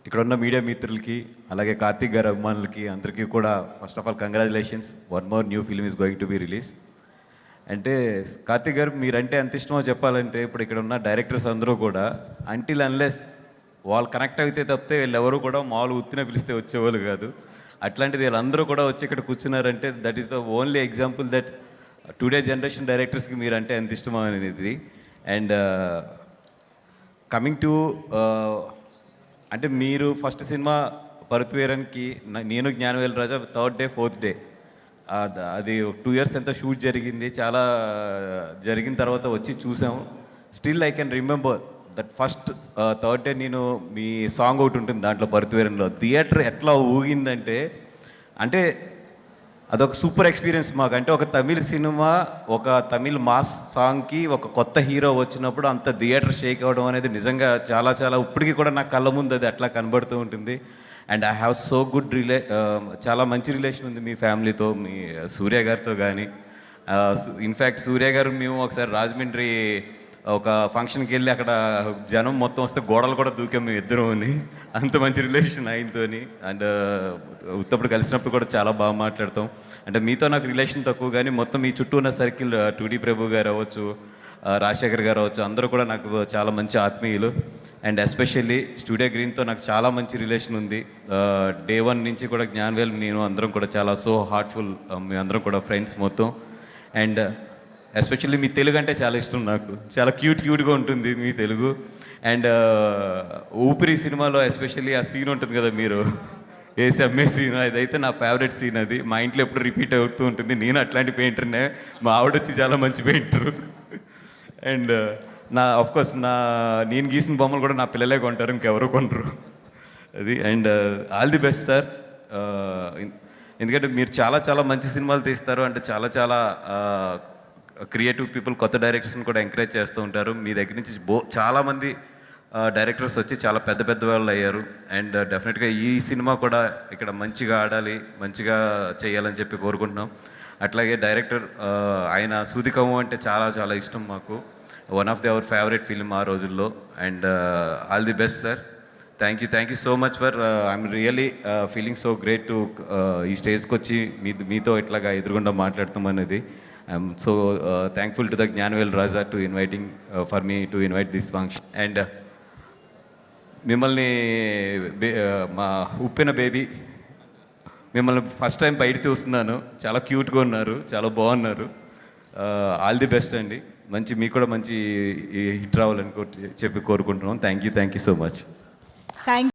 ఇక్కడ ఉన్న మీడియా మిత్రులకి అలాగే కార్తీక్ గారి అభిమానులకి అందరికీ కూడా first of all congratulations, one more new film is going to be release. అంటే కార్తీక్ గారు మీరంటే ఎంత ఇష్టమో చెప్పాలంటే ఇప్పుడు ఇక్కడ ఉన్న డైరెక్టర్స్ అందరూ కూడా అంటిల్ అన్లెస్ వాళ్ళు కనెక్ట్ అయితే తప్పితే వీళ్ళెవరూ కూడా మామూలు ఉత్తిన పిలిస్తే వచ్చేవాళ్ళు కాదు. అట్లాంటిది వీళ్ళందరూ కూడా వచ్చి ఇక్కడ కూర్చున్నారంటే that is the only example that today generation డైరెక్టర్స్కి మీరంటే ఎంత ఇష్టమో అనేది. అండ్ కమింగ్ టు అంటే మీరు ఫస్ట్ సినిమా పరుత్వీరన్కి నేను జ్ఞానవేల్ రాజా థర్డ్ డే ఫోర్త్ డే అది 2 years ఎంత షూట్ జరిగింది, చాలా జరిగిన తర్వాత వచ్చి చూసాము. Still I can remember that first third day నేను మీ సాంగ్ ఒకటి ఉంటుంది దాంట్లో పరుత్వీరన్లో థియేటర్ ఎట్లా ఊగిందంటే అంటే అదొక సూపర్ ఎక్స్పీరియన్స్ మాకు. అంటే ఒక తమిళ్ సినిమా, ఒక తమిళ్ మాస్ సాంగ్కి ఒక కొత్త హీరో వచ్చినప్పుడు అంత థియేటర్ షేక్ అవ్వడం అనేది నిజంగా చాలా చాలా ఇప్పటికీ కూడా నా కళ్ళ ముందు అది అట్లా కనబడుతూ ఉంటుంది. And I have so good చాలా మంచి రిలేషన్ ఉంది మీ ఫ్యామిలీతో, మీ సూర్య గారితో కానీ. ఇన్ఫ్యాక్ట్ సూర్య గారు మేము ఒకసారి రాజమండ్రి ఒక ఫంక్షన్కి వెళ్ళి అక్కడ జనం మొత్తం వస్తే గోడలు కూడా దూకాం మేము ఇద్దరుని, అంత మంచి రిలేషన్ ఆయనతోని. అండ్ ఉత్తప్పుడు కలిసినప్పుడు కూడా చాలా బాగా మాట్లాడతాం. అంటే మీతో నాకు రిలేషన్ తక్కువ కానీ మొత్తం మీ చుట్టూ ఉన్న సర్కిల్ 2D ప్రభు గారు అవ్వచ్చు, రాజశేఖర్ గారు అవ్వచ్చు, అందరూ కూడా నాకు చాలా మంచి ఆత్మీయులు. అండ్ ఎస్పెషల్లీ స్టూడియో గ్రీన్తో నాకు చాలా మంచి రిలేషన్ ఉంది. డే 1 నుంచి కూడా జ్ఞానవేల్ నేను అందరం కూడా చాలా సో హార్ట్ఫుల్, మీ అందరం కూడా ఫ్రెండ్స్ మొత్తం. అండ్ ఎస్పెషల్లీ మీ తెలుగు అంటే చాలా ఇష్టం నాకు, చాలా క్యూట్గా ఉంటుంది మీ తెలుగు. అండ్ ఊపిరి సినిమాలో ఎస్పెషల్లీ ఆ సీన్ ఉంటుంది కదా మీరు వేసి అమ్మే సీన్, అదైతే నా ఫేవరెట్ సీన్. అది మా ఇంట్లో ఎప్పుడు రిపీట్ అవుతూ ఉంటుంది. నేను అట్లాంటి పెయింటర్నే, మా ఆవిడ వచ్చి చాలా మంచి పెయింటరు. అండ్ ఆఫ్కోర్స్ నేను గీసిన బొమ్మలు కూడా నా పిల్లలే కొంటారు, ఇంకెవరు కొనరు అది. And all the best sir, ఎందుకంటే మీరు చాలా చాలా మంచి సినిమాలు తీస్తారు. అంటే చాలా చాలా క్రియేటివ్ పీపుల్, కొత్త డైరెక్టర్స్ని కూడా ఎంకరేజ్ చేస్తూ ఉంటారు. మీ దగ్గర నుంచి చాలామంది డైరెక్టర్స్ వచ్చి చాలా పెద్ద పెద్ద వాళ్ళు అయ్యారు. అండ్ డెఫినెట్గా ఈ సినిమా కూడా ఇక్కడ మంచిగా ఆడాలి, మంచిగా చేయాలని చెప్పి కోరుకుంటున్నాం. అట్లాగే డైరెక్టర్ ఆయన సూదికము అంటే చాలా చాలా ఇష్టం మాకు, one of the our favourite film ఆ రోజుల్లో. And all the best sir, thank you so much for I'm really feeling so great to ఈ స్టేజ్కి వచ్చి మీతో ఇట్లాగా ఎదురుగుండా మాట్లాడతాం అనేది. I'm so thankful to the Gnanavel Raja to inviting for me to invite this function. And మిమ్మల్ని మా ఉప్పిన బేబీ మిమ్మల్ని ఫస్ట్ టైం బయట చూస్తున్నాను, చాలా క్యూట్గా ఉన్నారు, చాలా బాగున్నారు. ఆల్ ది బెస్ట్ అండి, మీకు కూడా మంచి హిట్ రావాలని చెప్పి కోరుకుంటున్నాం. Thank you so much.